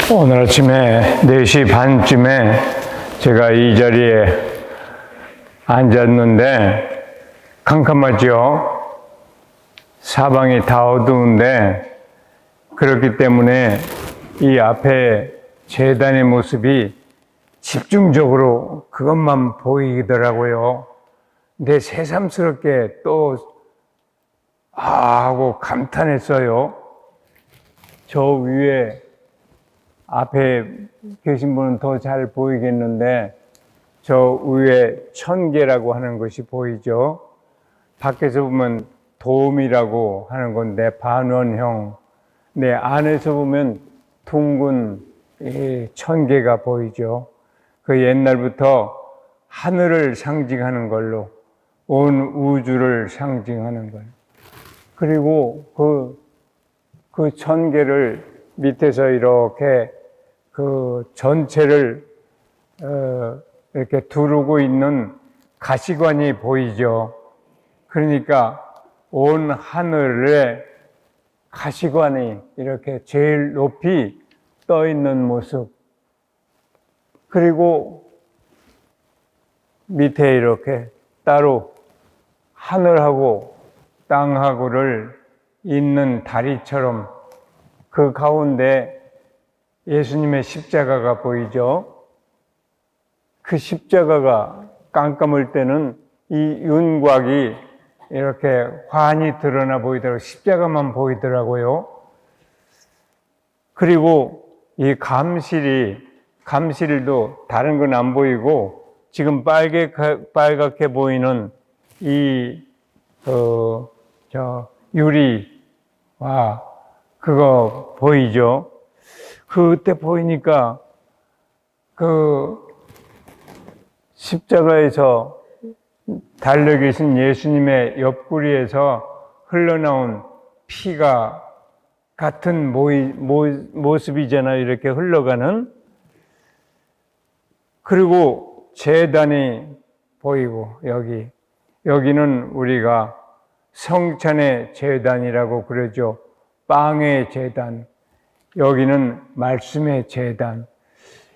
오늘 아침에 4시 반쯤에 제가 이 자리에 앉았는데 캄캄하죠. 사방이 다 어두운데 그렇기 때문에 이 앞에 제단의 모습이 집중적으로 그것만 보이더라고요. 근데 새삼스럽게 또 하고 감탄했어요. 저 위에 앞에 계신 분은 더 잘 보이겠는데 저 위에 천계라고 하는 것이 보이죠. 밖에서 보면 돔이라고 하는 건데 반원형, 내 안에서 보면 둥근 천계가 보이죠. 그 옛날부터 하늘을 상징하는 걸로 온 우주를 상징하는 걸. 그리고 그 천계를 밑에서 이렇게 그 전체를 이렇게 두르고 있는 가시관이 보이죠. 그러니까 온 하늘에 가시관이 이렇게 제일 높이 떠 있는 모습. 그리고 밑에 이렇게 따로 하늘하고 땅하고를 잇는 다리처럼 그 가운데 예수님의 십자가가 보이죠. 그 십자가가 깜깜할 때는 이 윤곽이 이렇게 환히 드러나 보이더라고요. 십자가만 보이더라고요. 그리고 이 감실도 다른 건 안 보이고 지금 빨갛게 보이는 유리와 그거 보이죠? 그때 보이니까 그 십자가에서 달려 계신 예수님의 옆구리에서 흘러나온 피가 같은 모습이잖아요. 이렇게 흘러가는. 그리고 제단이 보이고 여기는 우리가 성찬의 제단이라고 그러죠. 빵의 제단. 여기는 말씀의 제단.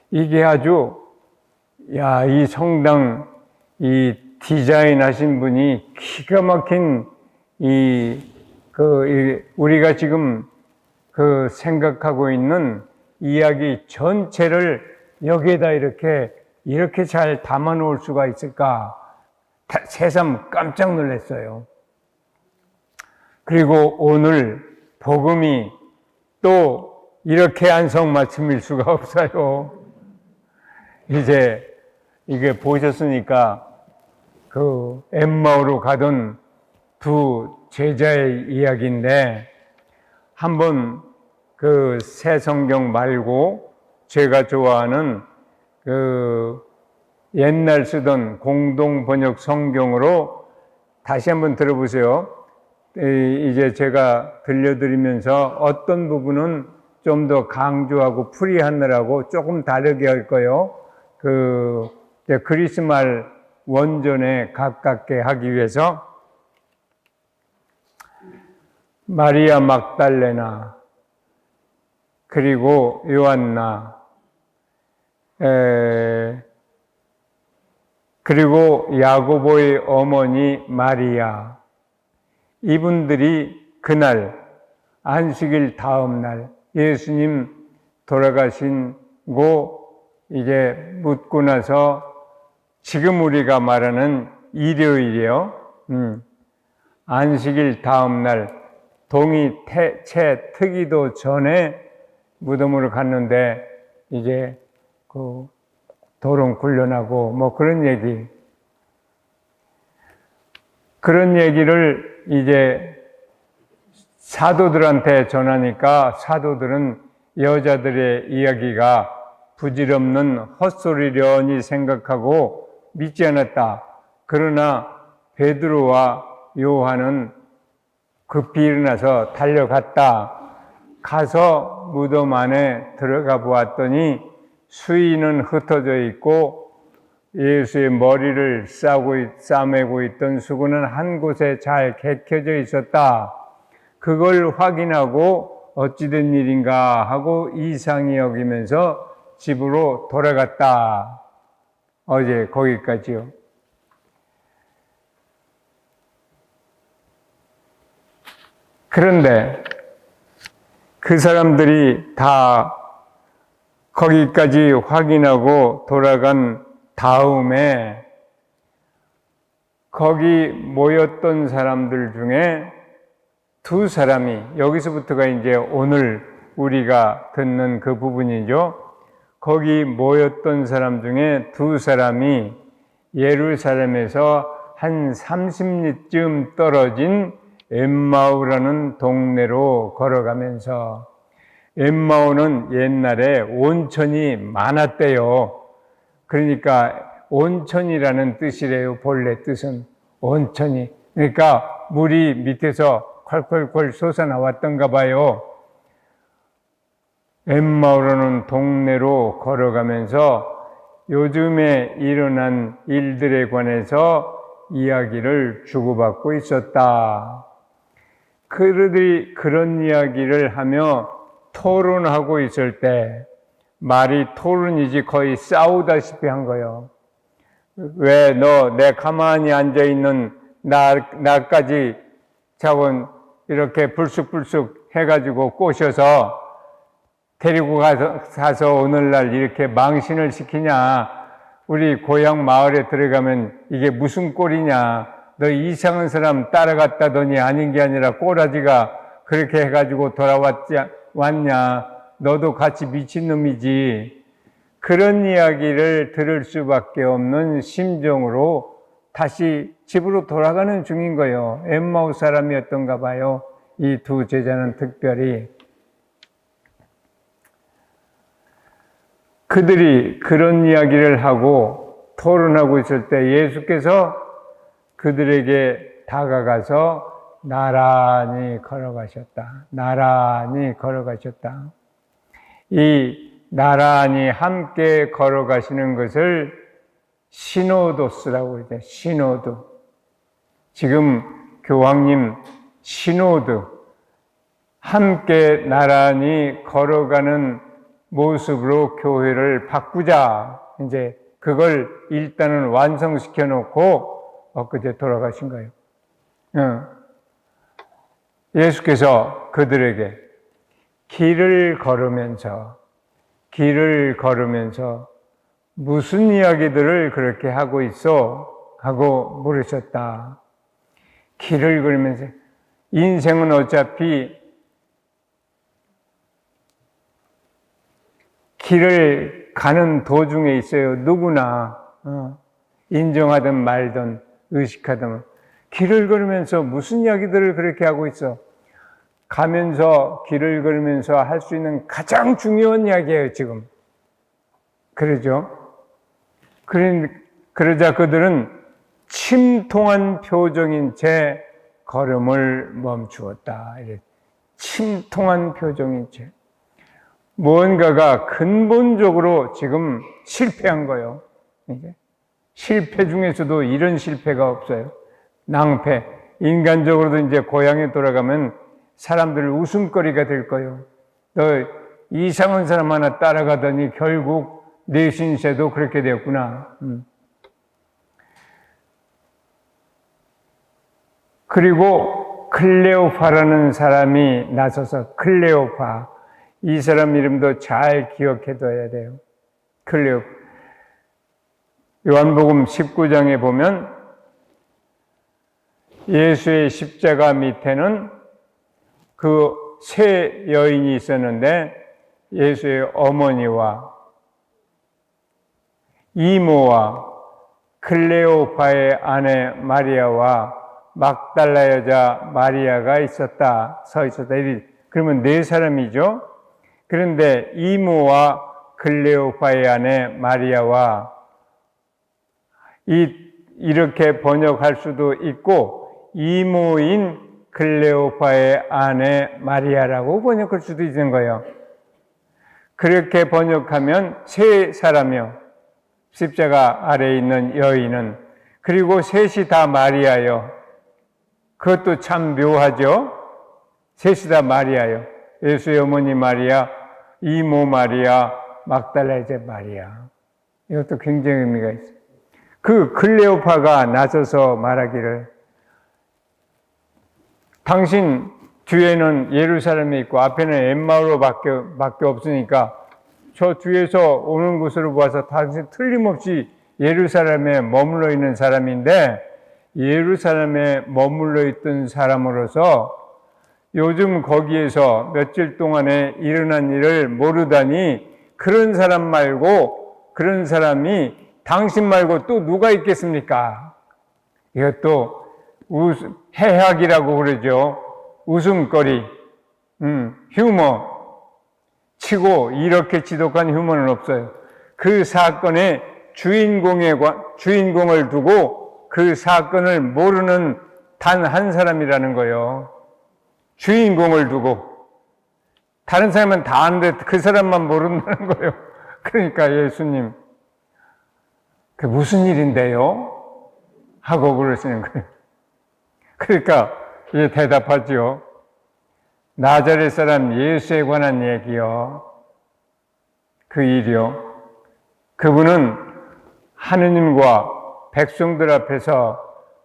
이게 아주 이 성당 이 디자인 하신 분이 기가 막힌 우리가 지금 생각하고 있는 이야기 전체를 여기에다 이렇게 잘 담아 놓을 수가 있을까? 새삼 깜짝 놀랐어요. 그리고 오늘 복음이 또 이렇게 안성맞춤일 수가 없어요. 이제 이게 보셨으니까 그 엠마오로 가던 두 제자의 이야기인데 한번 그 새 성경 말고 제가 좋아하는 그 옛날 쓰던 공동 번역 성경으로 다시 한번 들어보세요. 이제 제가 들려드리면서 어떤 부분은 좀 더 강조하고 풀이하느라고 조금 다르게 할 거예요. 그리스말 원전에 가깝게 하기 위해서 마리아 막달레나 그리고 요한나 그리고 야고보의 어머니 마리아 이분들이 그날 안식일 다음 날 예수님 돌아가신고 이제 묻고 나서 지금 우리가 말하는 일요일이요. 안식일 다음 날 동이 채 트기도 전에 무덤으로 갔는데 이제 그 도롱 굴려나고 뭐 그런 얘기를 이제 사도들한테 전하니까 사도들은 여자들의 이야기가 부질없는 헛소리려니 생각하고 믿지 않았다. 그러나 베드로와 요한은 급히 일어나서 달려갔다. 가서 무덤 안에 들어가 보았더니 수의는 흩어져 있고 예수의 머리를 싸매고 있던 수건은 한 곳에 잘 개켜져 있었다. 그걸 확인하고 어찌된 일인가 하고 이상히 여기면서 집으로 돌아갔다. 어제 거기까지요. 그런데 그 사람들이 다 거기까지 확인하고 돌아간 다음에 거기 모였던 사람들 중에 두 사람이, 여기서부터가 이제 오늘 우리가 듣는 그 부분이죠. 거기 모였던 사람 중에 두 사람이 예루살렘에서 한 30리쯤 떨어진 엠마오라는 동네로 걸어가면서, 엠마오는 옛날에 온천이 많았대요. 그러니까 온천이라는 뜻이래요. 본래 뜻은 온천이. 그러니까 물이 밑에서 콸콸콸 솟아나왔던가 봐요. 엠마오라는 동네로 걸어가면서 요즘에 일어난 일들에 관해서 이야기를 주고받고 있었다. 그들이 그런 이야기를 하며 토론하고 있을 때, 말이 토론이지 거의 싸우다시피 한 거예요. 왜 너 내 가만히 앉아있는 나까지 자원 이렇게 불쑥불쑥 해가지고 꼬셔서 데리고 가서 오늘날 이렇게 망신을 시키냐. 우리 고향 마을에 들어가면 이게 무슨 꼴이냐. 너 이상한 사람 따라갔다더니 아닌 게 아니라 꼬라지가 그렇게 해가지고 왔냐. 너도 같이 미친놈이지. 그런 이야기를 들을 수밖에 없는 심정으로 다시 집으로 돌아가는 중인 거예요. 엠마오 사람이었던가 봐요. 이 두 제자는 특별히. 그들이 그런 이야기를 하고 토론하고 있을 때 예수께서 그들에게 다가가서 나란히 걸어가셨다. 나란히 걸어가셨다. 이 나란히 함께 걸어가시는 것을 시노도스라고 그러죠. 시노드. 지금 교황님 시노드. 함께 나란히 걸어가는 모습으로 교회를 바꾸자. 이제 그걸 일단은 완성시켜 놓고 엊그제 돌아가신 거예요. 예수께서 그들에게 길을 걸으면서 무슨 이야기들을 그렇게 하고 있어? 하고 물으셨다. 길을 걸으면서, 인생은 어차피 길을 가는 도중에 있어요. 누구나 인정하든 말든 의식하든 길을 걸으면서 무슨 이야기들을 그렇게 하고 있어? 가면서 길을 걸으면서 할 수 있는 가장 중요한 이야기예요, 지금. 그러죠? 그러자 그들은 침통한 표정인 채 걸음을 멈추었다. 침통한 표정인 채. 무언가가 근본적으로 지금 실패한 거예요. 실패 중에서도 이런 실패가 없어요. 낭패. 인간적으로도 이제 고향에 돌아가면 사람들 웃음거리가 될 거예요. 너 이상한 사람 하나 따라가더니 결국 내 신세도 그렇게 되었구나. 그리고 클레오파라는 사람이 나서서, 클레오파, 이 사람 이름도 잘 기억해둬야 돼요. 클레오파. 요한복음 19장에 보면 예수의 십자가 밑에는 그 세 여인이 있었는데 예수의 어머니와 이모와 클레오파의 아내 마리아와 막달라 여자 마리아가 서 있었다. 그러면 네 사람이죠. 그런데 이모와 클레오파의 아내 마리아와 이렇게 번역할 수도 있고 이모인 클레오파의 아내 마리아라고 번역할 수도 있는 거예요. 그렇게 번역하면 세 사람이요. 십자가 아래에 있는 여인은. 그리고 셋이 다 마리아요. 그것도 참 묘하죠. 셋이 다 마리아요. 예수의 어머니 마리아, 이모 마리아, 막달라 여자 마리아. 이것도 굉장히 의미가 있어요. 그 클레오파가 나서서 말하기를, 당신 뒤에는 예루살렘에 있고 앞에는 엠마오로밖에 없으니까 저 뒤에서 오는 것으로 봐서 당신 틀림없이 예루살렘에 머물러 있는 사람인데, 예루살렘에 머물러 있던 사람으로서 요즘 거기에서 며칠 동안에 일어난 일을 모르다니, 그런 사람 말고, 그런 사람이 당신 말고 또 누가 있겠습니까? 이것도 해학이라고 그러죠. 웃음거리, 휴머 치고 이렇게 지독한 휴머는 없어요. 그 사건의 주인공을 두고 그 사건을 모르는 단 한 사람이라는 거예요. 주인공을 두고. 다른 사람은 다 아는데 그 사람만 모른다는 거예요. 그러니까 예수님, 그 무슨 일인데요? 하고 그러시는 거예요. 그러니까 이제 대답하죠. 나자렛 사람 예수에 관한 얘기요. 그 일이요. 그분은 하느님과 백성들 앞에서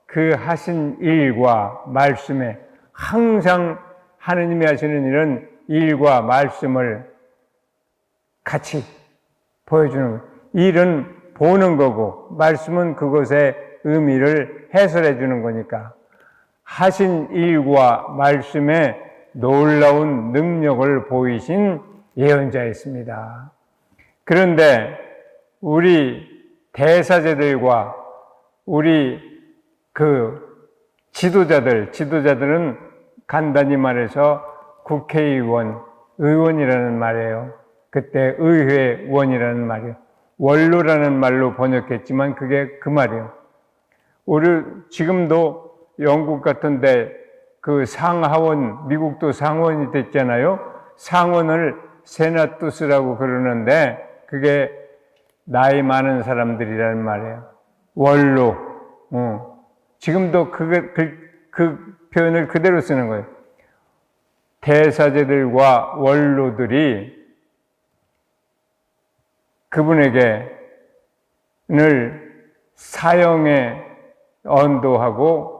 그 하신 일과 말씀에, 항상 하느님이 하시는 일은 일과 말씀을 같이 보여주는 거예요. 일은 보는 거고 말씀은 그것의 의미를 해설해 주는 거니까, 하신 일과 말씀에 놀라운 능력을 보이신 예언자였습니다. 그런데 우리 대사제들과 우리 그 지도자들은 간단히 말해서 국회의원, 의원이라는 말이에요. 그때 의회원이라는 말이에요. 원로라는 말로 번역했지만 그게 그 말이에요. 우리 지금도 영국 같은데 그 상하원, 미국도 상원이 됐잖아요. 상원을 세나투스라고 그러는데 그게 나이 많은 사람들이라는 말이에요. 원로. 지금도 그 표현을 그대로 쓰는 거예요. 대사제들과 원로들이 그분에게 늘 사형에 언도하고,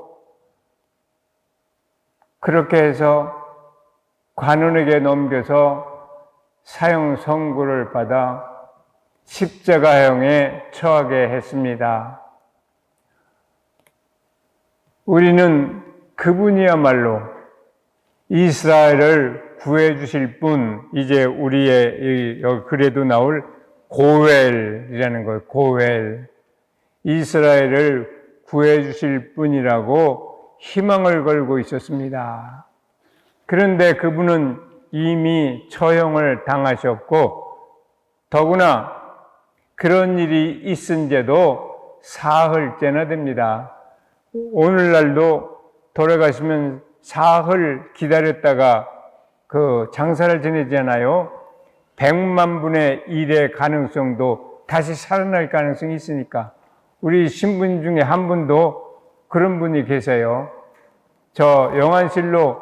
그렇게 해서 관원에게 넘겨서 사형 선고를 받아 십자가형에 처하게 했습니다. 우리는 그분이야말로 이스라엘을 구해 주실 분, 이제 우리의 글에도 나올 고엘이라는 거예요. 고엘. 이스라엘을 구해 주실 분이라고 희망을 걸고 있었습니다. 그런데 그분은 이미 처형을 당하셨고, 더구나 그런 일이 있은데도 사흘째나 됩니다. 오늘날도 돌아가시면 사흘 기다렸다가 그 장사를 지내잖아요. 100만 분의 1의 가능성도 다시 살아날 가능성이 있으니까. 우리 신분 중에 한 분도 그런 분이 계세요. 저 영안실로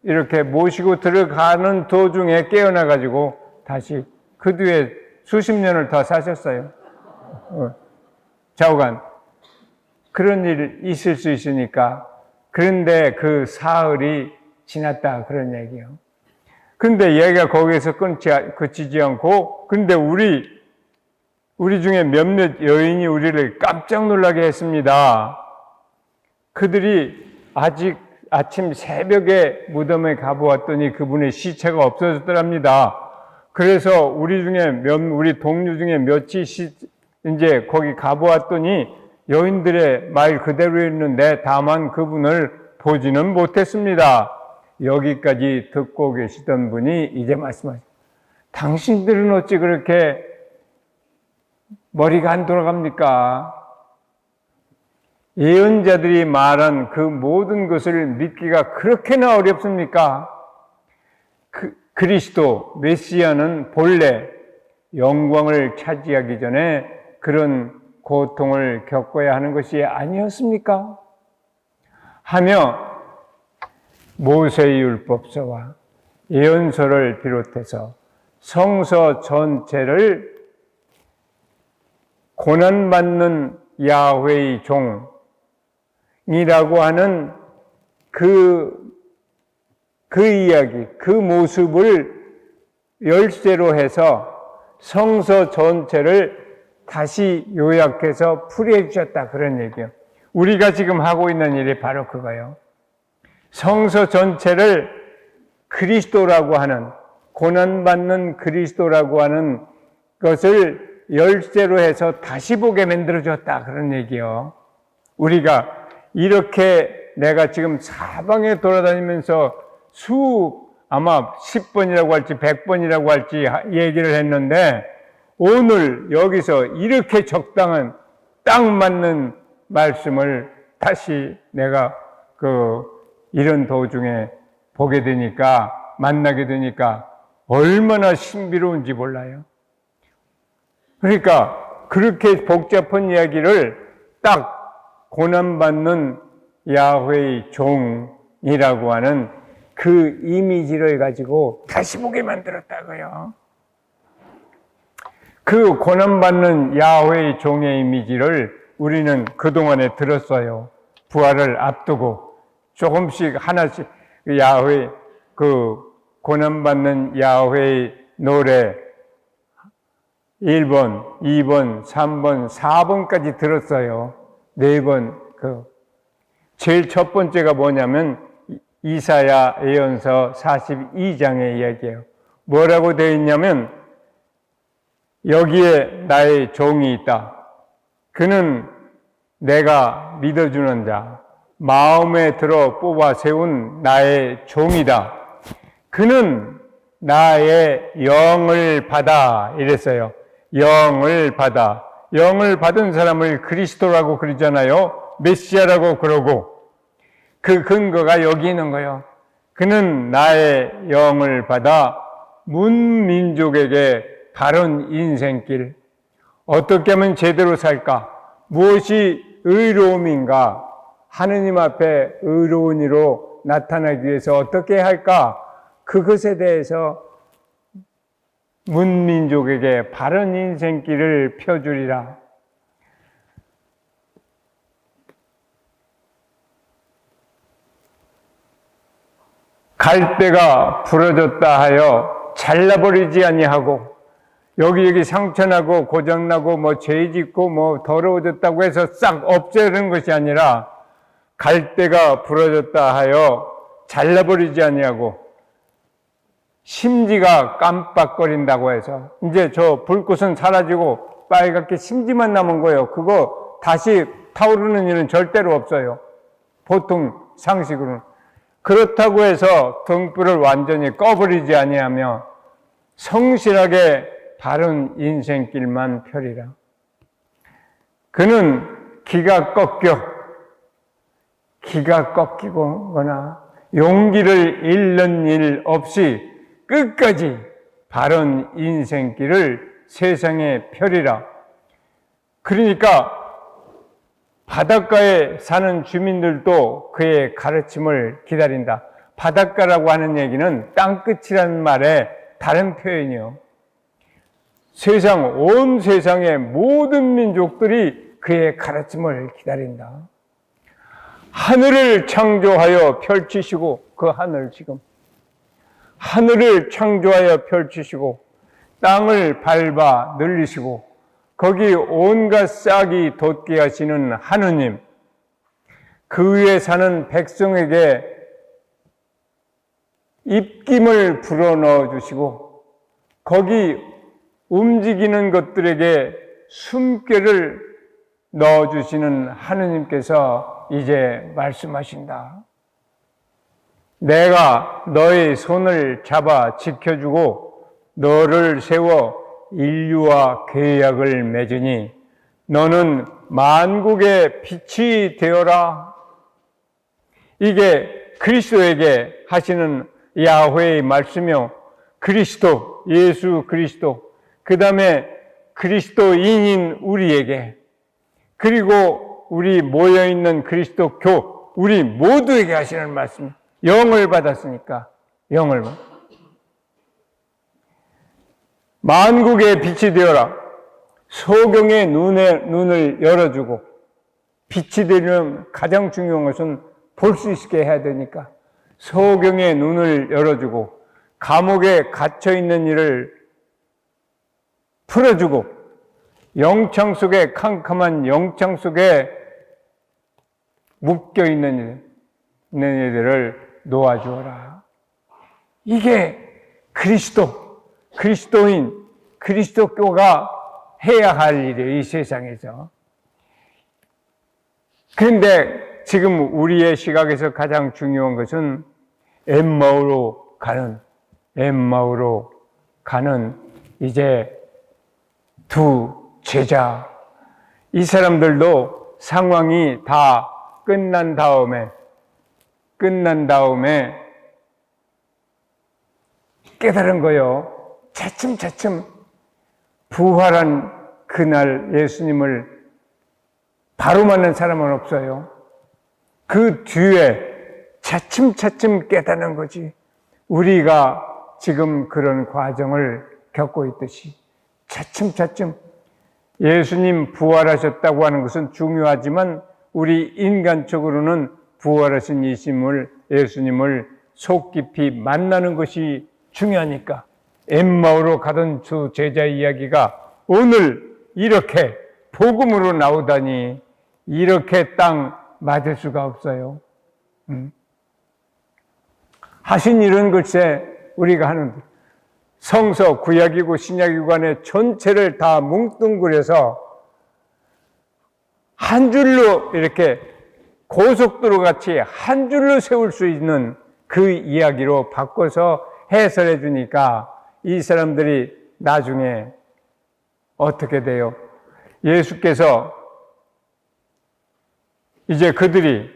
이렇게 모시고 들어가는 도중에 깨어나가지고 다시 그 뒤에 수십 년을 더 사셨어요. 좌우간. 그런 일 있을 수 있으니까. 그런데 그 사흘이 지났다, 그런 얘기요. 근데 얘기가 거기에서 그치지 않고, 근데 우리 중에 몇몇 여인이 우리를 깜짝 놀라게 했습니다. 그들이 아직 아침 새벽에 무덤에 가보았더니 그분의 시체가 없어졌더랍니다. 그래서 우리 동료 중에 몇이 이제 거기 가보았더니 여인들의 말 그대로였는데 다만 그분을 보지는 못했습니다. 여기까지 듣고 계시던 분이 이제 말씀하십니다. 당신들은 어찌 그렇게 머리가 안 돌아갑니까? 예언자들이 말한 그 모든 것을 믿기가 그렇게나 어렵습니까? 그리스도, 메시아는 본래 영광을 차지하기 전에 그런 고통을 겪어야 하는 것이 아니었습니까? 하며 모세의 율법서와 예언서를 비롯해서 성서 전체를 고난받는 야훼의 종이라고 하는 그 이야기, 그 모습을 열쇠로 해서 성서 전체를 다시 요약해서 풀이해 주셨다, 그런 얘기예요. 우리가 지금 하고 있는 일이 바로 그거예요. 성서 전체를 그리스도라고 하는, 고난받는 그리스도라고 하는 것을 열쇠로 해서 다시 보게 만들어줬다, 그런 얘기예요. 우리가 이렇게 내가 지금 사방에 돌아다니면서 아마 10번이라고 할지 100번이라고 할지 얘기를 했는데, 오늘 여기서 이렇게 적당한 딱 맞는 말씀을 다시 내가 이런 도중에 보게 되니까, 만나게 되니까 얼마나 신비로운지 몰라요. 그러니까 그렇게 복잡한 이야기를 딱 고난받는 야훼의 종이라고 하는 그 이미지를 가지고 다시 보게 만들었다고요. 그 고난받는 야훼의 종의 이미지를 우리는 그동안에 들었어요. 부활을 앞두고 조금씩 하나씩 고난받는 야훼의 노래 1번, 2번, 3번, 4번까지 들었어요. 4번. 제일 첫 번째가 뭐냐면 이사야 예언서 42장의 이야기예요. 뭐라고 되어 있냐면, 여기에 나의 종이 있다. 그는 내가 믿어주는 자, 마음에 들어 뽑아 세운 나의 종이다. 그는 나의 영을 받아, 이랬어요. 영을 받아. 영을 받은 사람을 그리스도라고 그러잖아요. 메시아라고 그러고, 그 근거가 여기 있는 거예요. 그는 나의 영을 받아 문민족에게 바른 인생길, 어떻게 하면 제대로 살까? 무엇이 의로움인가? 하느님 앞에 의로운 이로 나타나기 위해서 어떻게 할까? 그것에 대해서 문민족에게 바른 인생길을 펴주리라. 갈대가 부러졌다 하여 잘라버리지 아니하고, 여기 상처나고 고장나고 죄 짓고 더러워졌다고 해서 싹 없애는 것이 아니라, 갈대가 부러졌다 하여 잘라버리지 아니하고, 심지가 깜빡거린다고 해서 이제 저 불꽃은 사라지고 빨갛게 심지만 남은 거예요. 그거 다시 타오르는 일은 절대로 없어요. 보통 상식으로는. 그렇다고 해서 등불을 완전히 꺼버리지 아니하며 성실하게 바른 인생길만 펴리라. 그는 기가 꺾이거나 용기를 잃는 일 없이 끝까지 바른 인생길을 세상에 펴리라. 그러니까 바닷가에 사는 주민들도 그의 가르침을 기다린다. 바닷가라고 하는 얘기는 땅끝이라는 말의 다른 표현이요. 온 세상의 모든 민족들이 그의 가르침을 기다린다. 하늘을 창조하여 펼치시고, 하늘을 창조하여 펼치시고, 땅을 밟아 늘리시고, 거기 온갖 싹이 돋게 하시는 하느님, 그 위에 사는 백성에게 입김을 불어넣어 주시고, 거기 움직이는 것들에게 숨결을 넣어주시는 하느님께서 이제 말씀하신다. 내가 너의 손을 잡아 지켜주고 너를 세워 인류와 계약을 맺으니 너는 만국의 빛이 되어라. 이게 그리스도에게 하시는 야훼의 말씀이요. 예수 그리스도, 그 다음에 그리스도인인 우리에게, 그리고 우리 모여있는 그리스도교, 우리 모두에게 하시는 말씀. 영을 받았으니까, 만국의 빛이 되어라. 소경의 눈을 열어주고, 빛이 되려면 가장 중요한 것은 볼 수 있게 해야 되니까 소경의 눈을 열어주고, 감옥에 갇혀있는 이를 풀어주고, 영창 속에, 캄캄한 영창 속에 묶여있는 이들을 놓아주어라. 이게 그리스도인, 그리스도교가 해야 할 일이에요, 이 세상에서. 그런데 지금 우리의 시각에서 가장 중요한 것은 엠마오로 가는 이제 두 제자. 이 사람들도 상황이 다 끝난 다음에 깨달은 거요. 차츰 부활한 그날 예수님을 바로 만난 사람은 없어요. 그 뒤에 차츰 깨닫는 거지. 우리가 지금 그런 과정을 겪고 있듯이 차츰 예수님 부활하셨다고 하는 것은 중요하지만 우리 인간적으로는 부활하신 예수님을 속 깊이 만나는 것이 중요하니까 엠마오로 가던 두 제자 이야기가 오늘 이렇게 복음으로 나오다니 이렇게 땅 맞을 수가 없어요. 하신 일은 글쎄 우리가 하는 성서 구약이고 신약이고 간에 전체를 다 뭉뚱그려서 한 줄로 이렇게 고속도로 같이 한 줄로 세울 수 있는 그 이야기로 바꿔서 해설해 주니까 이 사람들이 나중에 어떻게 돼요? 예수께서 이제 그들이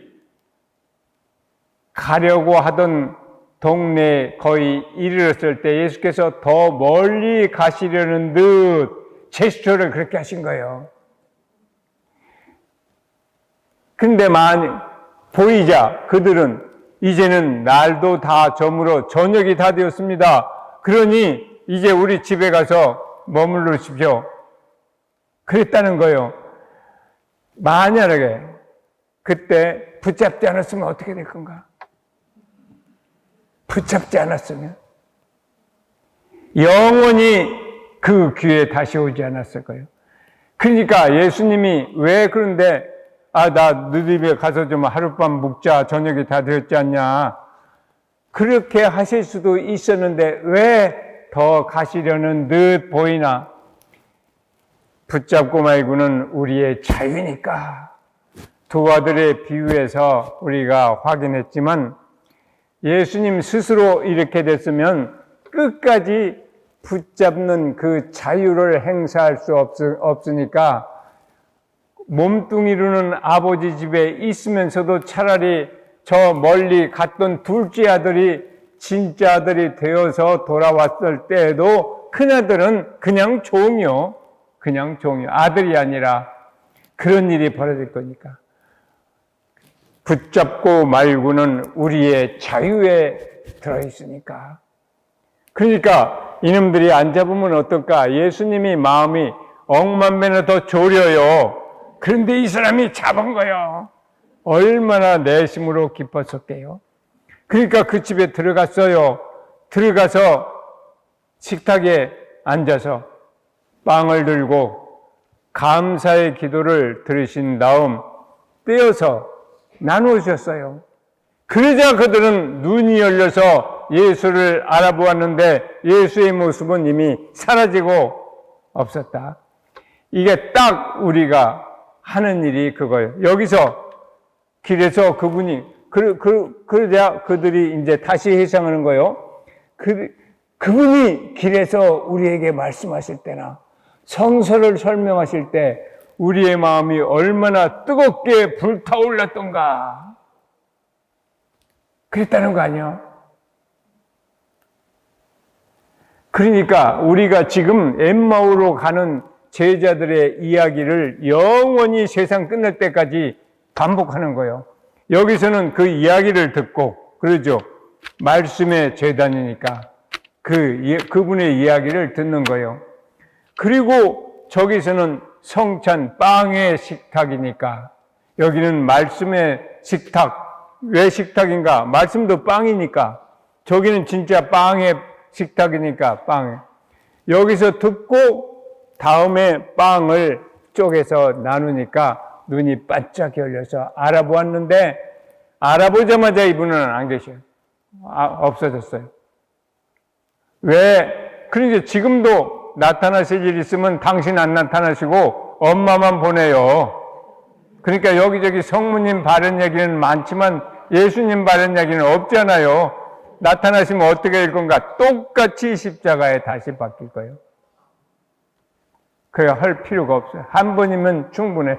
가려고 하던 동네에 거의 이르렀을 때 예수께서 더 멀리 가시려는 듯 제스처를 그렇게 하신 거예요. 근데 보이자 그들은 이제는 날도 다 저물어 저녁이 다 되었습니다. 그러니 이제 우리 집에 가서 머물르십시오. 그랬다는 거예요. 만약에 그때 붙잡지 않았으면 어떻게 될 건가? 붙잡지 않았으면 영원히 그 귀에 다시 오지 않았을 거예요. 그러니까 예수님이 왜 그런데 나 너희 집에 가서 좀 하룻밤 묵자, 저녁이 다 되었지 않냐, 그렇게 하실 수도 있었는데 왜 더 가시려는 듯 보이나? 붙잡고 말고는 우리의 자유니까. 두 아들의 비유에서 우리가 확인했지만 예수님 스스로 이렇게 됐으면 끝까지 붙잡는 그 자유를 행사할 수 없으니까 몸뚱이로는 아버지 집에 있으면서도 차라리 저 멀리 갔던 둘째 아들이 진짜 아들이 되어서 돌아왔을 때에도 큰아들은 그냥 종이요. 아들이 아니라 그런 일이 벌어질 거니까. 붙잡고 말고는 우리의 자유에 들어있으니까. 그러니까 이놈들이 안 잡으면 어떨까? 예수님이 마음이 억만배나 더 졸여요. 그런데 이 사람이 잡은 거예요. 얼마나 내심으로 기뻤었게요. 그러니까 그 집에 들어갔어요. 들어가서 식탁에 앉아서 빵을 들고 감사의 기도를 들으신 다음 떼어서 나누셨어요. 그러자 그들은 눈이 열려서 예수를 알아보았는데 예수의 모습은 이미 사라지고 없었다. 이게 딱 우리가 하는 일이 그거예요. 여기서 길에서 그분이 그러자 그들이 이제 다시 회상하는 거예요. 그분이 길에서 우리에게 말씀하실 때나 성서를 설명하실 때 우리의 마음이 얼마나 뜨겁게 불타올랐던가. 그랬다는 거 아니야? 그러니까 우리가 지금 엠마오로 가는 제자들의 이야기를 영원히 세상 끝날 때까지 반복하는 거예요. 여기서는 그 이야기를 듣고, 그러죠. 말씀의 재단이니까 그분의 이야기를 듣는 거예요. 그리고 저기서는 성찬 빵의 식탁이니까, 여기는 말씀의 식탁. 왜 식탁인가? 말씀도 빵이니까. 저기는 진짜 빵의 식탁이니까 빵. 여기서 듣고 다음에 빵을 쪼개서 나누니까 눈이 반짝 열려서 알아보았는데, 알아보자마자 이분은 안 계셔요. 없어졌어요. 왜? 그러니까 지금도 나타나실 일 있으면 당신 안 나타나시고 엄마만 보내요. 그러니까 여기저기 성모님 바른 얘기는 많지만 예수님 바른 얘기는 없잖아요. 나타나시면 어떻게 될 건가? 똑같이 십자가에 다시 바뀔 거예요. 그래, 할 필요가 없어요. 한 번이면 충분해.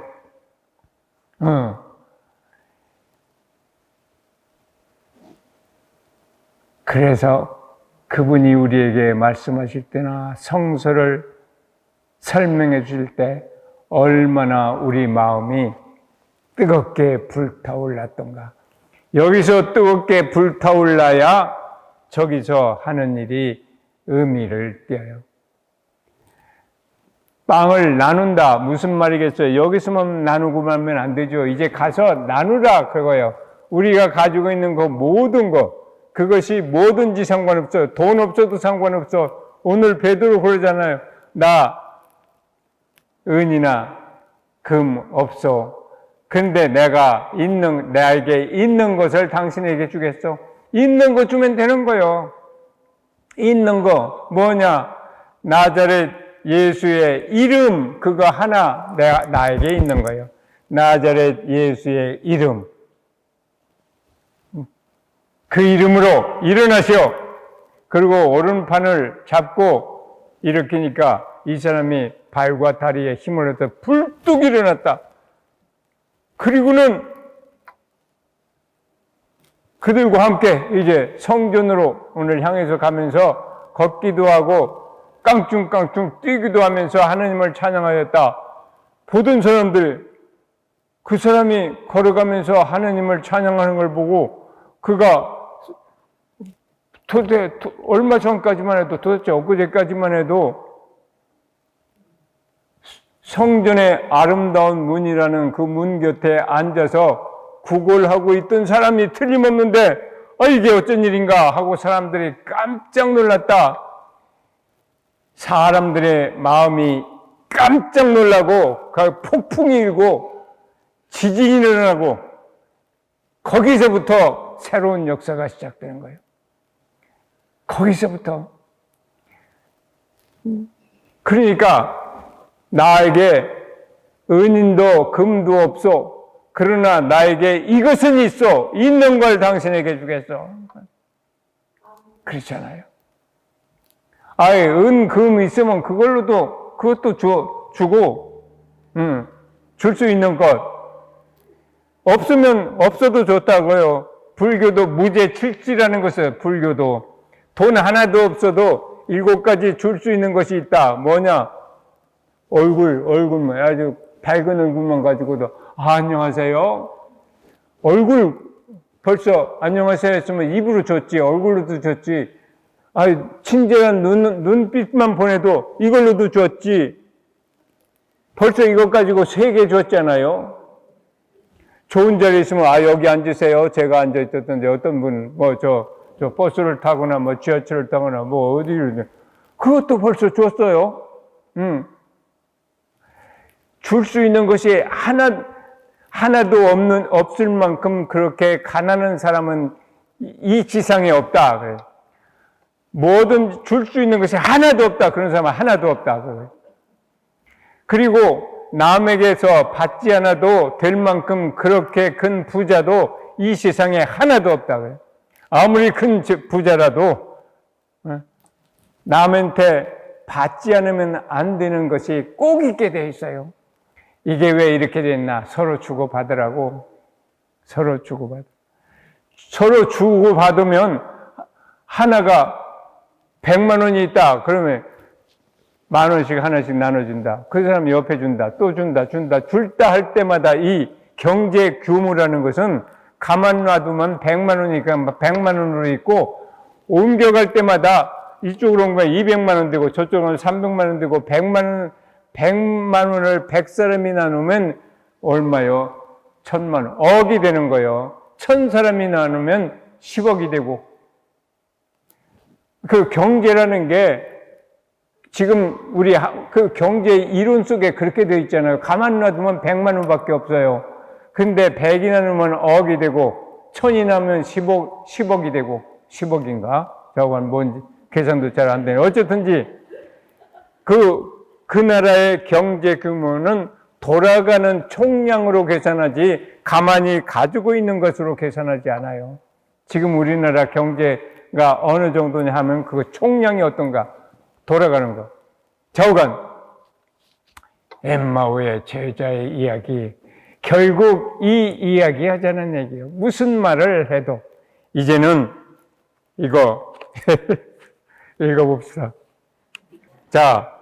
그래서 그분이 우리에게 말씀하실 때나 성서를 설명해 주실 때 얼마나 우리 마음이 뜨겁게 불타올랐던가. 여기서 뜨겁게 불타올라야 저기서 하는 일이 의미를 띠어요. 빵을 나눈다. 무슨 말이겠어요? 여기서만 나누고 말면 안 되죠. 이제 가서 나누라 그거예요. 우리가 가지고 있는 거 모든 거, 그것이 뭐든지 상관없어요. 돈 없어도 상관없어. 오늘 베드로 그러잖아요. 나 은이나 금 없어. 근데 나에게 있는 것을 당신에게 주겠어. 있는 거 주면 되는 거예요. 있는 거 뭐냐? 나자렛 예수의 이름, 그거 하나 나에게 있는 거예요. 나자렛 예수의 이름. 그 이름으로 일어나시오. 그리고 오른팔을 잡고 일으키니까 이 사람이 발과 다리에 힘을 얻어 불뚝 일어났다. 그리고는 그들과 함께 이제 성전으로 오늘 향해서 가면서 걷기도 하고 깡충깡충 뛰기도 하면서 하나님을 찬양하였다. 보던 사람들, 그 사람이 걸어가면서 하나님을 찬양하는 걸 보고 그가 얼마 전까지만 해도, 도대체 엊그제까지만 해도 성전의 아름다운 문이라는 그 문 곁에 앉아서 구걸하고 있던 사람이 틀림없는데 이게 어쩐 일인가 하고 사람들이 깜짝 놀랐다. 사람들의 마음이 깜짝 놀라고 폭풍이 일고 지진이 일어나고 거기서부터 새로운 역사가 시작되는 거예요. 거기서부터. 그러니까 나에게 은인도 금도 없소. 그러나 나에게 이것은 있어. 있는 걸 당신에게 주겠어. 그렇잖아요. 은, 금 있으면 그것도 주고, 줄 수 있는 것. 없으면 없어도 좋다고요. 불교도 무죄출지라는 것은, 불교도 돈 하나도 없어도 7가지 줄 수 있는 것이 있다. 뭐냐? 얼굴만, 아주 밝은 얼굴만 가지고도, 안녕하세요. 얼굴 벌써 안녕하세요 했으면 입으로 줬지, 얼굴로도 줬지. 친절한 눈빛만 보내도 이걸로도 줬지. 벌써 이것 가지고 3개 줬잖아요. 좋은 자리에 있으면, 여기 앉으세요. 제가 앉아있었던데, 어떤 분, 저 버스를 타거나, 지하철을 타거나, 어디를, 그것도 벌써 줬어요. 줄 수 있는 것이 하나도 없을 만큼 그렇게 가난한 사람은 이 지상에 없다. 그래. 뭐든 줄 수 있는 것이 하나도 없다. 그런 사람은 하나도 없다. 그래. 그리고 남에게서 받지 않아도 될 만큼 그렇게 큰 부자도 이 세상에 하나도 없다. 그래. 아무리 큰 부자라도 남한테 받지 않으면 안 되는 것이 꼭 있게 돼 있어요. 이게 왜 이렇게 됐나? 서로 주고받으라고. 서로 주고받으면 하나가 100만 원이 있다. 그러면 10,000원씩 하나씩 나눠준다. 그 사람 옆에 준다. 또 준다. 줄다 할 때마다 이 경제 규모라는 것은 가만 놔두면 100만 원이니까 100만 원으로 있고 옮겨갈 때마다 이쪽으로 온 거야 200만 원 되고 저쪽으로 300만 원 되고 100만 원을 100사람이 나누면 얼마요? 1000만 원. 억이 되는 거예요. 1000사람이 나누면 10억이 되고. 그 경제라는 게 지금 우리 그 경제 이론 속에 그렇게 되어 있잖아요. 가만 놔두면 100만 원밖에 없어요. 근데 100이 나누면 억이 되고 1000이 나누면 10억이 되고 10억인가? 저건 뭔지 계산도 잘 안 되네. 어쨌든지 그 나라의 경제 규모는 돌아가는 총량으로 계산하지 가만히 가지고 있는 것으로 계산하지 않아요. 지금 우리나라 경제가 어느 정도냐 하면 그 총량이 어떤가? 돌아가는 거. 저건 엠마오의 제자의 이야기. 결국 이 이야기 하자는 얘기예요. 무슨 말을 해도. 이제는 이거 읽어봅시다. 자,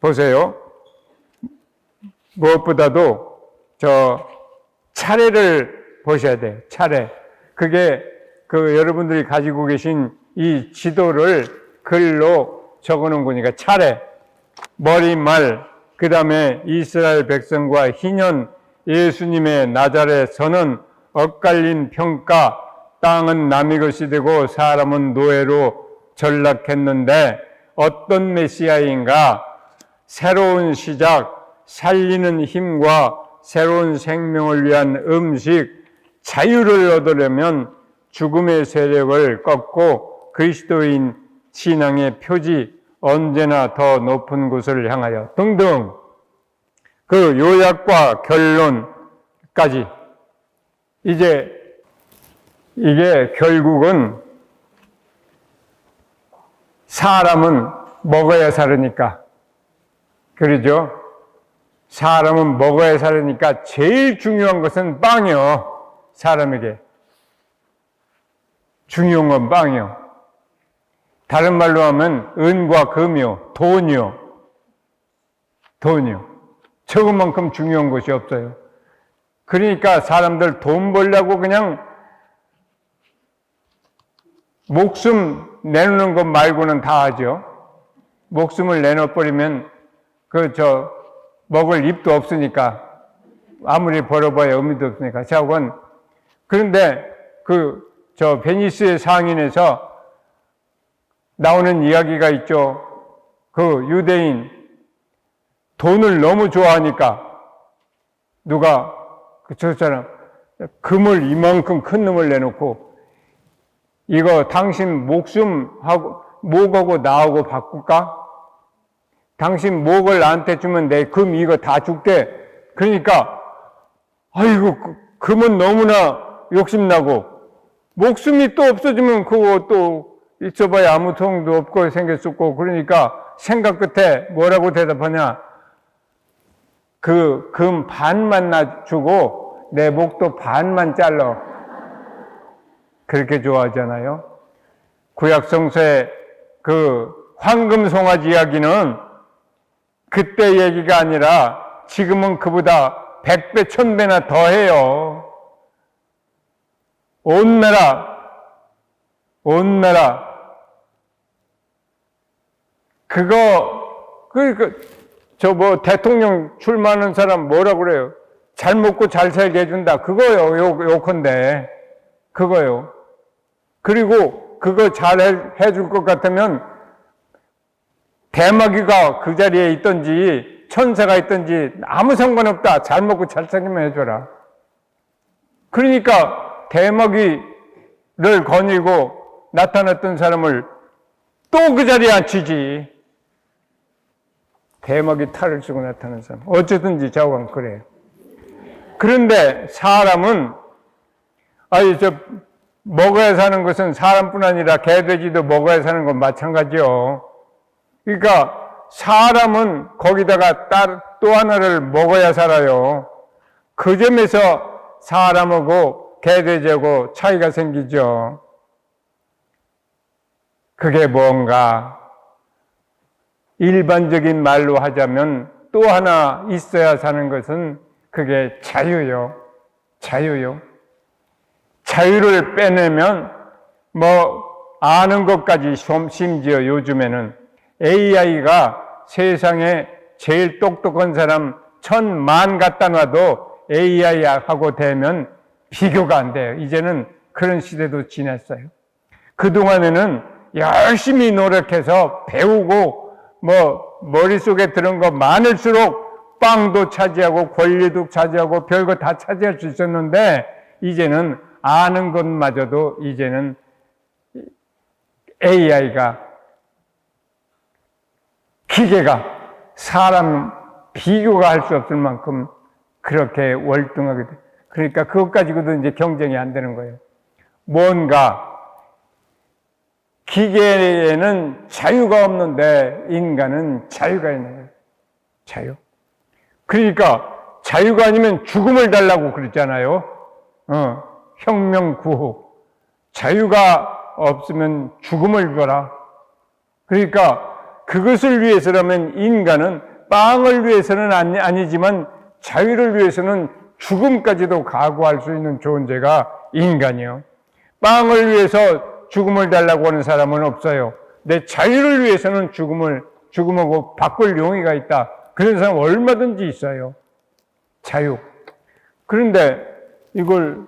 보세요. 무엇보다도 저 차례를 보셔야 돼요. 차례. 그게 여러분들이 가지고 계신 이 지도를 글로 적어 놓은 거니까 차례. 머리말, 그 다음에 이스라엘 백성과 희년 예수님의 나자렛서는 엇갈린 평가, 땅은 남의 것이 되고 사람은 노예로 전락했는데 어떤 메시아인가? 새로운 시작, 살리는 힘과 새로운 생명을 위한 음식, 자유를 얻으려면 죽음의 세력을 꺾고 그리스도인 신앙의 표지, 언제나 더 높은 곳을 향하여 등등. 그 요약과 결론까지. 이제 이게 결국은 사람은 먹어야 사르니까. 그러죠? 사람은 먹어야 사르니까 제일 중요한 것은 빵이요. 사람에게. 중요한 건 빵이요. 다른 말로 하면 은과 금이요. 돈이요. 돈이요. 저것만큼 중요한 것이 없어요. 그러니까 사람들 돈 벌려고 그냥 목숨 내놓는 것 말고는 다 하죠. 목숨을 내놓버리면 먹을 입도 없으니까 아무리 벌어봐야 의미도 없으니까. 그런데 베니스의 상인에서 나오는 이야기가 있죠. 그 유대인 돈을 너무 좋아하니까 누가 저 사람 금을 이만큼 큰 놈을 내놓고 이거 당신 목하고 나하고 바꿀까? 당신 목을 나한테 주면 내 금 이거 다 줄게. 그러니까 아이고 금은 너무나 욕심나고 목숨이 또 없어지면 그거 또 있어봐야 아무 소용도 없고 생겼었고 그러니까 생각 끝에 뭐라고 대답하냐? 그 금 반만 주고 내 목도 반만 잘라. 그렇게 좋아하잖아요. 구약 성서의 황금 송아지 이야기는 그때 얘기가 아니라 지금은 그보다 100배, 1000배나 더해요. 온 나라 대통령 출마하는 사람 뭐라고 그래요? 잘 먹고 잘 살게 해준다. 그거요, 요컨대. 그거요. 그리고 그거 잘 해줄 것 같으면 대마귀가 그 자리에 있든지 천사가 있든지 아무 상관없다. 잘 먹고 잘 살기만 해줘라. 그러니까 대마귀를 거닐고 나타났던 사람을 또 그 자리에 앉히지. 대마귀 탈을 쓰고 나타난 사람. 어쨌든지 저건 그래요. 그런데 사람은 먹어야 사는 것은 사람뿐 아니라 개, 돼지도 먹어야 사는 건 마찬가지요. 그러니까 사람은 거기다가 또 하나를 먹어야 살아요. 그 점에서 사람하고 개, 돼지하고 차이가 생기죠. 그게 뭔가? 일반적인 말로 하자면 또 하나 있어야 사는 것은 그게 자유요. 자유요. 자유를 빼내면 아는 것까지 심지어 요즘에는 AI가 세상에 제일 똑똑한 사람 1000만 갖다 놔도 AI하고 대면 비교가 안 돼요. 이제는 그런 시대도 지났어요. 그동안에는 열심히 노력해서 배우고 머릿속에 들은 거 많을수록 빵도 차지하고 권리도 차지하고 별거 다 차지할 수 있었는데 이제는 아는 것마저도 이제는 AI가 기계가 사람 비교가 할 수 없을 만큼 그렇게 월등하게 돼. 그러니까 그것 가지고도 이제 경쟁이 안 되는 거예요. 뭔가 기계에는 자유가 없는데 인간은 자유가 있는 거예요. 자유. 그러니까 자유가 아니면 죽음을 달라고 그랬잖아요. 혁명 구호. 자유가 없으면 죽음을 줘라. 그러니까 그것을 위해서라면 인간은 빵을 위해서는 아니지만 자유를 위해서는 죽음까지도 각오할 수 있는 존재가 인간이요. 빵을 위해서 죽음을 달라고 하는 사람은 없어요. 내 자유를 위해서는 죽음하고 바꿀 용의가 있다. 그런 사람 얼마든지 있어요. 자유. 그런데 이걸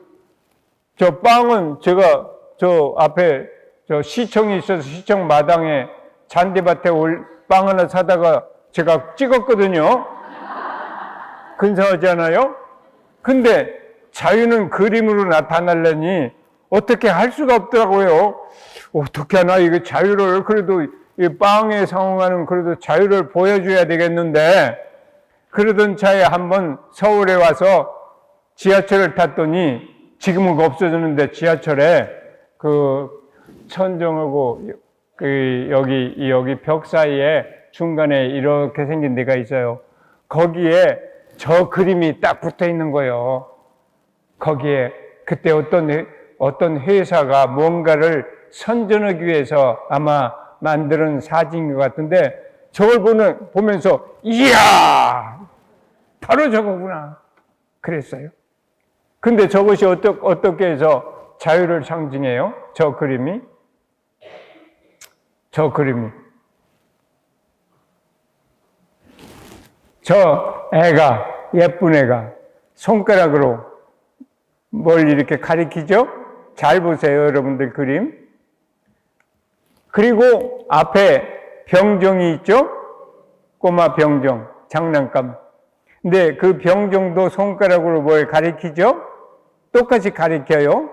저 빵은 제가 저 앞에 저 시청이 있어서 시청 마당에 잔디밭에 빵 하나 사다가 제가 찍었거든요. 근사하지 않아요? 근데 자유는 그림으로 나타나려니 어떻게 할 수가 없더라고요. 어떻게 하나 이거 자유를 그래도 이 빵에 상응하는 그래도 자유를 보여줘야 되겠는데 그러던 차에 한번 서울에 와서 지하철을 탔더니 지금은 없어졌는데 지하철에 그 천정하고 그 여기 벽 사이에 중간에 이렇게 생긴 데가 있어요. 거기에 저 그림이 딱 붙어 있는 거예요. 거기에 그때 어떤 회사가 뭔가를 선전하기 위해서 아마 만드는 사진인 것 같은데 저걸 보면서 이야 바로 저거구나 그랬어요. 근데 저것이 어떻게 해서 자유를 상징해요? 저 그림이 저 애가 예쁜 애가 손가락으로 뭘 이렇게 가리키죠? 잘 보세요 여러분들 그림. 그리고 앞에 병정이 있죠? 꼬마 병정 장난감. 근데 그 병정도 손가락으로 뭘 가리키죠? 똑같이 가리켜요.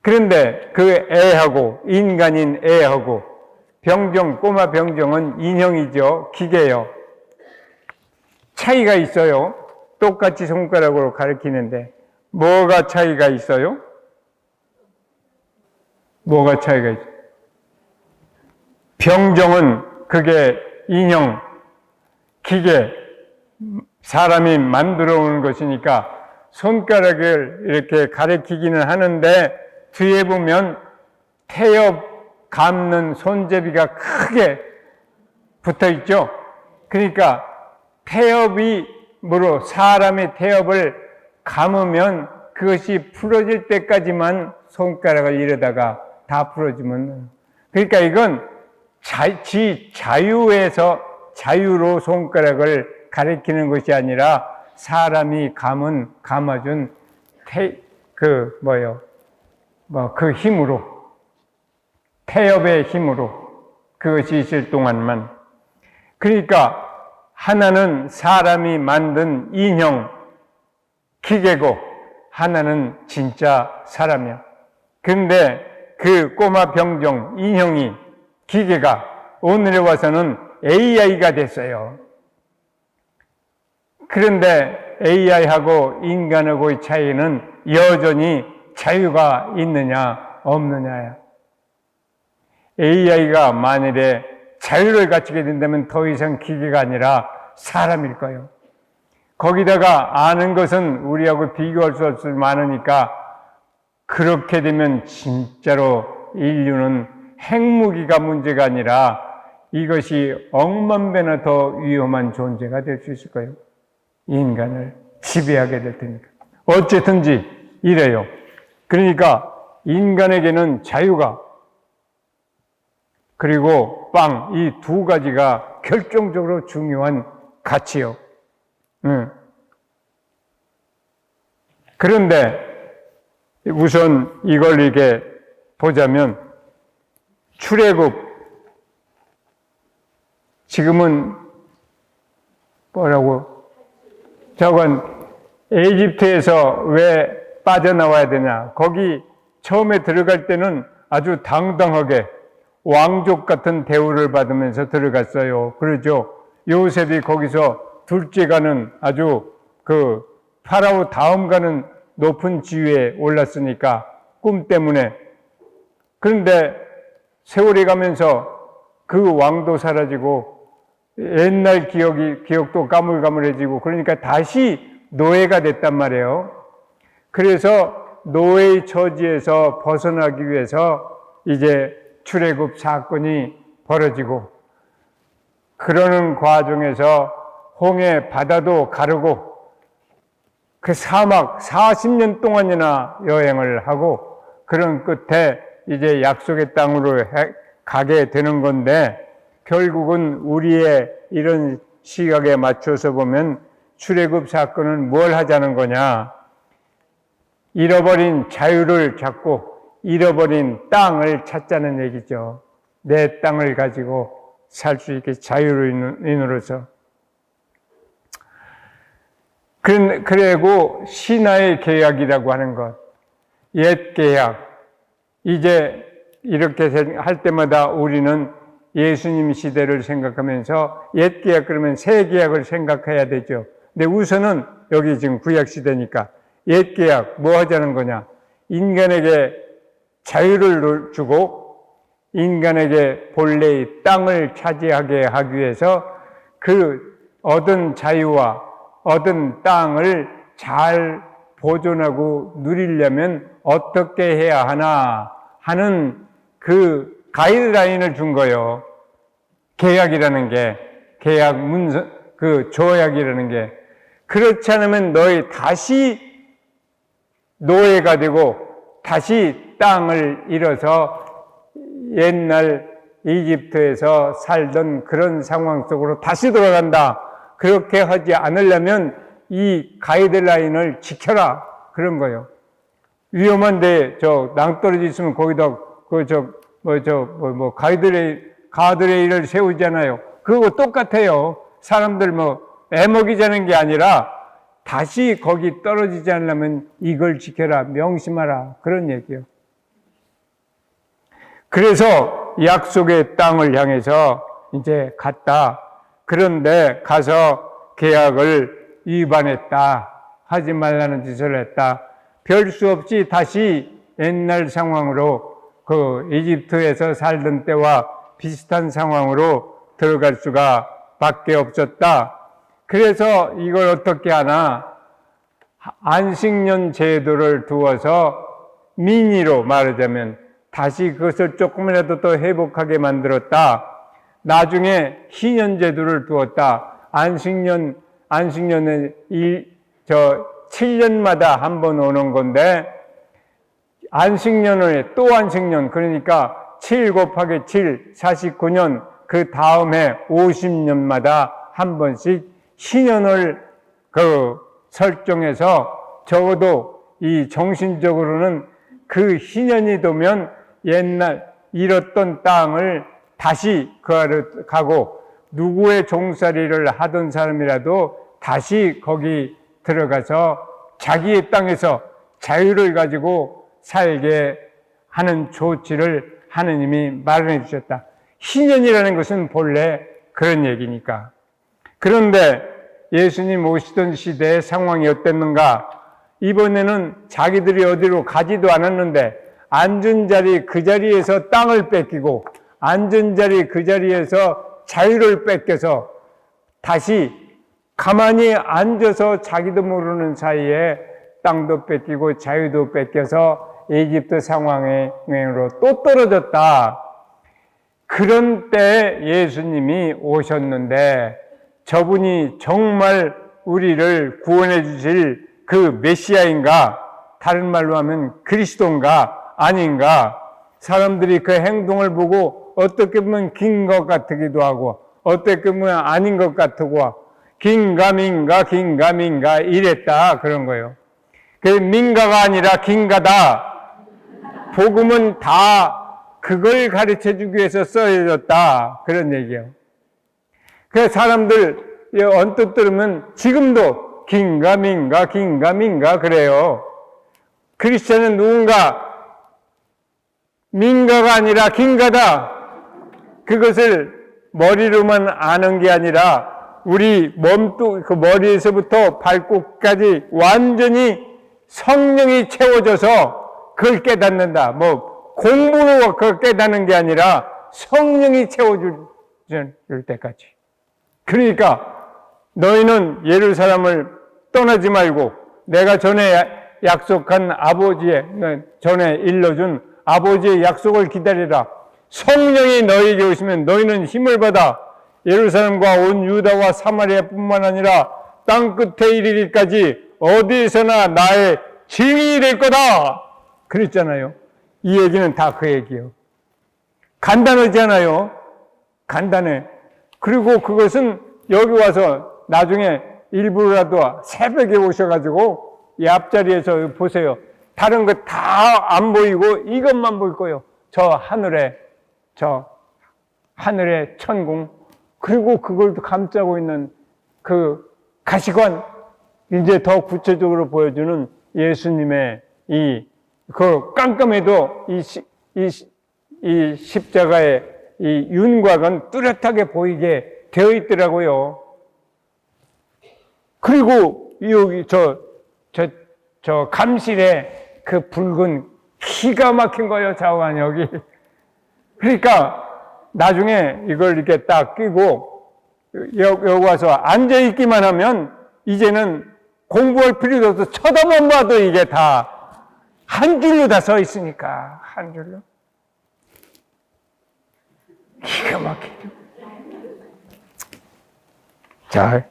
그런데 그 애하고 인간인 애하고 병정, 꼬마 병정은 인형이죠. 기계요. 차이가 있어요. 똑같이 손가락으로 가리키는데 뭐가 차이가 있어요? 뭐가 차이가 있어요? 병정은 그게 인형, 기계, 사람이 만들어 오는 것이니까 손가락을 이렇게 가리키기는 하는데 뒤에 보면 태엽 감는 손잡이가 크게 붙어 있죠. 그러니까 태엽으로 사람의 태엽을 감으면 그것이 풀어질 때까지만 손가락을 이러다가 다 풀어지면 그러니까 이건 자유로 손가락을 가리키는 것이 아니라 사람이 감아준 그 힘으로 태엽의 힘으로 그것이 있을 동안만. 그러니까 하나는 사람이 만든 인형, 기계고 하나는 진짜 사람이야. 그런데 그 꼬마 병정, 인형이, 기계가 오늘에 와서는 AI가 됐어요. 그런데 AI하고 인간하고의 차이는 여전히 자유가 있느냐 없느냐야. AI가 만일에 자유를 갖추게 된다면 더 이상 기계가 아니라 사람일 거예요. 거기다가 아는 것은 우리하고 비교할 수 없을 많으니까 그렇게 되면 진짜로 인류는 핵무기가 문제가 아니라 이것이 억만 배나 더 위험한 존재가 될 수 있을 거예요. 인간을 지배하게 될 테니까. 어쨌든지 이래요. 그러니까 인간에게는 자유가 그리고 빵, 이 두 가지가 결정적으로 중요한 가치요. 그런데 우선 이걸 이렇게 보자면 출애굽, 지금은 뭐라고? 저건 에집트에서 왜 빠져나와야 되냐? 거기 처음에 들어갈 때는 아주 당당하게 왕족 같은 대우를 받으면서 들어갔어요. 그러죠. 요셉이 거기서 둘째가는 아주 그 파라오 다음 가는 높은 지위에 올랐으니까 꿈 때문에. 그런데 세월이 가면서 그 왕도 사라지고 옛날 기억도 가물가물해지고 그러니까 다시 노예가 됐단 말이에요. 그래서 노예의 처지에서 벗어나기 위해서 이제 출애굽 사건이 벌어지고 그러는 과정에서 홍해 바다도 가르고 그 사막 40년 동안이나 여행을 하고 그런 끝에 이제 약속의 땅으로 가게 되는 건데 결국은 우리의 이런 시각에 맞춰서 보면 출애굽 사건은 뭘 하자는 거냐? 잃어버린 자유를 찾고 잃어버린 땅을 찾자는 얘기죠. 내 땅을 가지고 살 수 있게 자유인으로서. 그리고 신화의 계약이라고 하는 것, 옛 계약. 이제 이렇게 할 때마다 우리는 예수님 시대를 생각하면서 옛 계약 그러면 새 계약을 생각해야 되죠. 근데 우선은 여기 지금 구약 시대니까 옛 계약 뭐 하자는 거냐? 인간에게 자유를 주고 인간에게 본래의 땅을 차지하게 하기 위해서 그 얻은 자유와 얻은 땅을 잘 보존하고 누리려면 어떻게 해야 하나 하는 그 가이드라인을 준 거예요. 계약이라는 게, 계약 문서, 그 조약이라는 게. 그렇지 않으면 너희 다시 노예가 되고 다시 땅을 잃어서 옛날 이집트에서 살던 그런 상황 속으로 다시 돌아간다. 그렇게 하지 않으려면 이 가이드라인을 지켜라. 그런 거예요. 위험한데 저 낭떠러지 있으면 거기다 가드레일을 세우잖아요. 그거 똑같아요. 사람들 애먹이자는 게 아니라 다시 거기 떨어지지 않으려면 이걸 지켜라, 명심하라. 그런 얘기예요. 그래서 약속의 땅을 향해서 이제 갔다. 그런데 가서 계약을 위반했다. 하지 말라는 짓을 했다. 별 수 없이 다시 옛날 상황으로 그 이집트에서 살던 때와 비슷한 상황으로 들어갈 수가 밖에 없었다. 그래서 이걸 어떻게 하나? 안식년 제도를 두어서 민의로 말하자면 다시 그것을 조금이라도 더 회복하게 만들었다. 나중에 희년 제도를 두었다. 안식년은 7년마다 한 번 오는 건데 안식년을 또 안식년 그러니까 7 곱하기 7 49년 그 다음에 50년마다 한 번씩 희년을 설정해서 적어도 이 정신적으로는 그 희년이 되면 옛날 잃었던 땅을 다시 그하러 가고 누구의 종살이를 하던 사람이라도 다시 거기 들어가서 자기의 땅에서 자유를 가지고 살게 하는 조치를 하느님이 마련해 주셨다. 희년이라는 것은 본래 그런 얘기니까. 그런데 예수님 오시던 시대의 상황이 어땠는가? 이번에는 자기들이 어디로 가지도 않았는데 앉은 자리 그 자리에서 땅을 뺏기고 앉은 자리 그 자리에서 자유를 뺏겨서 다시 가만히 앉아서 자기도 모르는 사이에 땅도 뺏기고 자유도 뺏겨서 이집트 상황으로 또 떨어졌다. 그런 때 예수님이 오셨는데 저분이 정말 우리를 구원해 주실 그 메시아인가? 다른 말로 하면 그리스도인가? 아닌가? 사람들이 그 행동을 보고 어떻게 보면 긴 것 같기도 하고 어떻게 보면 아닌 것 같고 긴가민가 이랬다 그런 거예요. 그 민가가 아니라 긴가다. 복음은 다 그걸 가르쳐 주기 위해서 써졌다 그런 얘기예요. 그 사람들 언뜻 들으면 지금도 긴가민가 그래요. 크리스천은 누군가 민가가 아니라 긴가다. 그것을 머리로만 아는 게 아니라 우리 몸도 그 머리에서부터 발끝까지 완전히 성령이 채워져서 그걸 깨닫는다. 뭐 공부로 그걸 깨닫는 게 아니라 성령이 채워줄 때까지. 그러니까 너희는 예루살렘을 떠나지 말고 내가 전에 약속한 전에 일러준 아버지의 약속을 기다리라. 성령이 너희에게 오시면 너희는 힘을 받아 예루살렘과 온 유다와 사마리아뿐만 아니라 땅 끝에 이르기까지 어디에서나 나의 증인이 될 거다. 그랬잖아요. 이 얘기는 다 그 얘기예요. 간단하잖아요. 간단해. 그리고 그것은 여기 와서 나중에 일부라도 새벽에 오셔가지고 이 앞자리에서 보세요. 다른 거 다 안 보이고 이것만 보일 거예요. 저 하늘의 천궁, 그리고 그걸 감싸고 있는 그 가시관, 이제 더 구체적으로 보여주는 예수님의 그 깜깜해도 이 십자가의 이 윤곽은 뚜렷하게 보이게 되어 있더라고요. 그리고 여기 저 감실에 그 붉은 기가 막힌 거예요, 좌우한 여기. 그러니까 나중에 이걸 이렇게 딱 끼고 여기 와서 앉아있기만 하면 이제는 공부할 필요도 없어. 쳐다만 봐도 이게 다 한 줄로 다 서 있으니까. 한 줄로. 기가 막히죠. 자,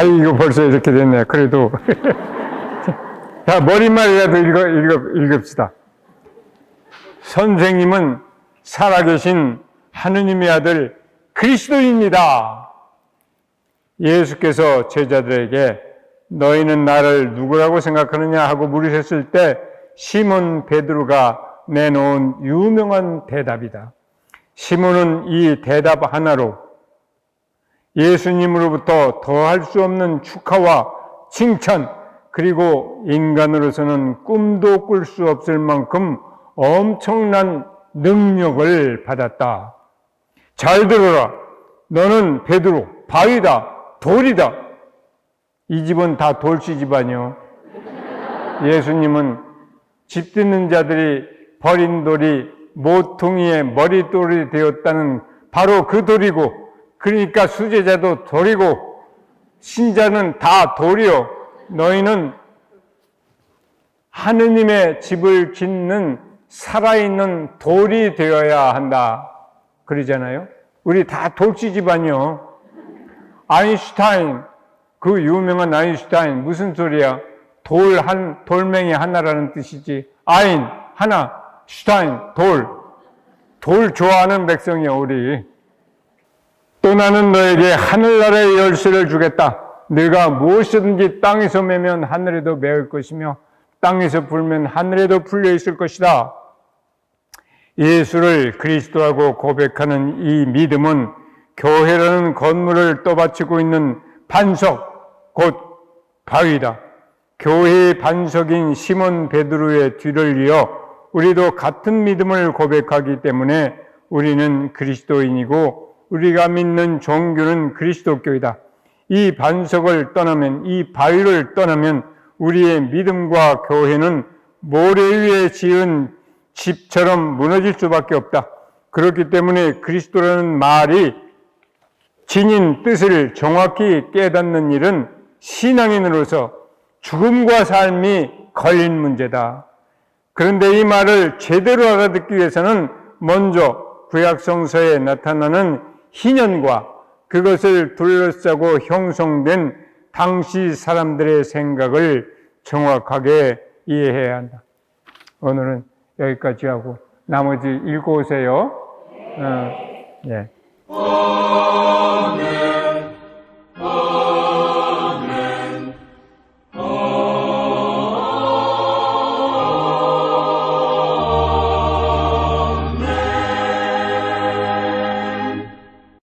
이거 벌써 이렇게 됐네. 그래도. 자, 머릿말이라도 읽읍시다. 선생님은 살아계신 하느님의 아들 그리스도입니다. 예수께서 제자들에게 너희는 나를 누구라고 생각하느냐 하고 물으셨을 때 시몬 베드로가 내놓은 유명한 대답이다. 시몬은 이 대답 하나로 예수님으로부터 더할 수 없는 축하와 칭찬, 그리고 인간으로서는 꿈도 꿀 수 없을 만큼 엄청난 능력을 받았다. 잘 들어라. 너는 베드로, 바위다, 돌이다. 이 집은 다 돌씨 집안이요. 예수님은 집 짓는 자들이 버린 돌이 모퉁이의 머릿돌이 되었다는 바로 그 돌이고, 그러니까 수제자도 돌이고 신자는 다 돌이요. 너희는 하느님의 집을 짓는 살아있는 돌이 되어야 한다. 그러잖아요. 우리 다 돌씨 집안이요. 아인슈타인, 그 유명한 아인슈타인, 무슨 소리야? 돌멩이 하나라는 뜻이지. 아인, 하나, 슈타인, 돌 좋아하는 백성이요, 우리. 또 나는 너에게 하늘나라의 열쇠를 주겠다. 네가 무엇이든지 땅에서 매면 하늘에도 매일 것이며 땅에서 불면 하늘에도 풀려 있을 것이다. 예수를 그리스도라고 고백하는 이 믿음은 교회라는 건물을 떠받치고 있는 반석, 곧 바위다. 교회의 반석인 시몬 베드로의 뒤를 이어 우리도 같은 믿음을 고백하기 때문에 우리는 그리스도인이고 우리가 믿는 종교는 그리스도교이다. 이 반석을 떠나면, 이 바위를 떠나면 우리의 믿음과 교회는 모래 위에 지은 집처럼 무너질 수밖에 없다. 그렇기 때문에 그리스도라는 말이 지닌 뜻을 정확히 깨닫는 일은 신앙인으로서 죽음과 삶이 걸린 문제다. 그런데 이 말을 제대로 알아듣기 위해서는 먼저 구약성서에 나타나는 희년과 그것을 둘러싸고 형성된 당시 사람들의 생각을 정확하게 이해해야 한다. 오늘은 여기까지 하고 나머지 읽고 오세요. 예.